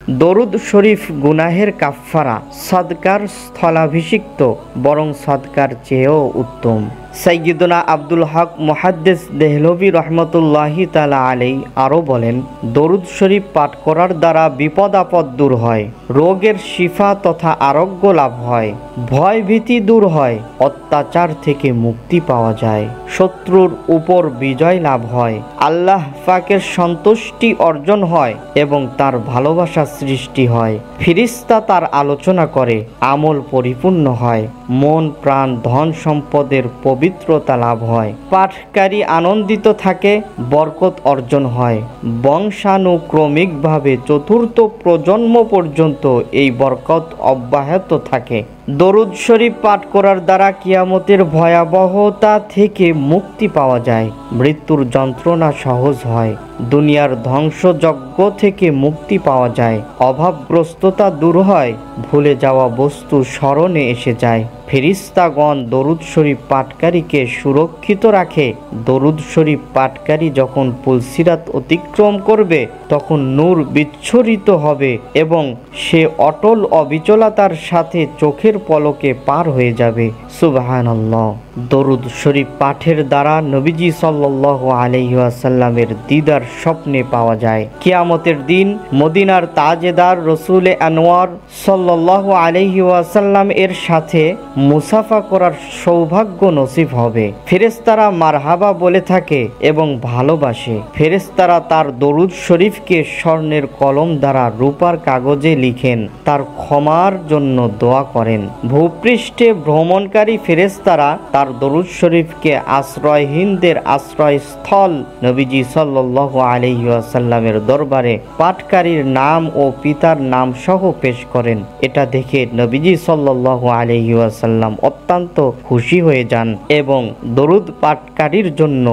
দরুদ শরীফ গুনাহের কাফফারা, সদকার স্থলাভিষিক্ত, বরং সদকার চেয়েও উত্তম। সাইয়্যিদুনা আব্দুল হক মুহাদ্দিস দেহলভী রহমতুল্লাহি তাআলা আলাইহি আরও বলেন, দরুদ শরীফ পাঠ করার দ্বারা বিপদ আপদ দূর হয়, রোগের শিফা তথা আরোগ্য লাভ হয়, ভয় ভীতি দূর হয়, অত্যাচার থেকে মুক্তি পাওয়া যায়, শত্রুর উপর বিজয় লাভ হয়, আল্লাহ পাকের সন্তুষ্টি অর্জন হয় এবং তার ভালোবাসা সৃষ্টি হয়, ফেরেশতা তার আলোচনা করে, আমল পরিপূর্ণ হয়, মন প্রাণ ধন সম্পদের পবিত্রতা লাভ হয়, পাঠকারী আনন্দিত থাকে, বরকত অর্জন হয়, বংশানুক্রমিকভাবে চতুর্থ প্রজন্ম পর্যন্ত এই বরকত অব্যাহত থাকে। দরুদ শরীফ পাঠ করার দ্বারা কিয়ামতের ভয়াবহতা থেকে মুক্তি পাওয়া যায়, মৃত্যুর যন্ত্রণা সহজ হয়, দুনিয়ার ধ্বংসযজ্ঞ থেকে মুক্তি পাওয়া যায়, অভাবগ্রস্ততা দূর হয়, ভুলে যাওয়া বস্তু স্মরণে এসে যায়, ফেরেশতাগণ দরুদ শরীফ পাঠকারীকে সুরক্ষিত রাখে। দরুদ শরীফ পাঠকারী যখন পুলসিরাত অতিক্রম করবে তখন নূর বিচ্ছুরিত হবে এবং সে অটল অবিচলতার সাথে চোখের পলকে পার হয়ে যাবে। সুবহানাল্লাহ। দরুদ শরীফ পাঠের দ্বারা নবীজি সাল্লাল্লাহু আলাইহি ওয়াসাল্লামের দিদার স্বপ্নে পাওয়া যায়। কিয়ামতের দিন মদিনার তাজেদার রসুলে আনোয়ার সাল্লাল্লাহু আলাইহি ওয়াসাল্লাম এর সাথে মুসাফা করার সৌভাগ্য নসিব হবে। ফেরেশতারা মারহাবা বলে থাকে এবং ভালোবাসে। ফেরেশতারা তার দরুদ শরীফকে স্বর্ণের কলম দ্বারা রূপার কাগজে লিখেন, তার ক্ষমার জন্য দোয়া করেন। ভূপৃষ্ঠে ভ্রমণকারী ফেরেশতারা তার দরুদ শরীফকে আশ্রয়হীনদের আশ্রয়স্থল নবীজি সাল্লাল্লাহু আলাইহি ওয়াসাল্লামের দরবারে পাঠকারীর নাম ও পিতার নাম সহ পেশ করেন। এটা দেখে নবীজি সাল্লাল্লাহু আলাইহি ওয়াসাল্লাম অত্যন্ত খুশি হয়ে যান এবং দরুদ পাঠকারীর জন্য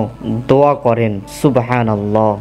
দোয়া করেন। সুবহানাল্লাহ।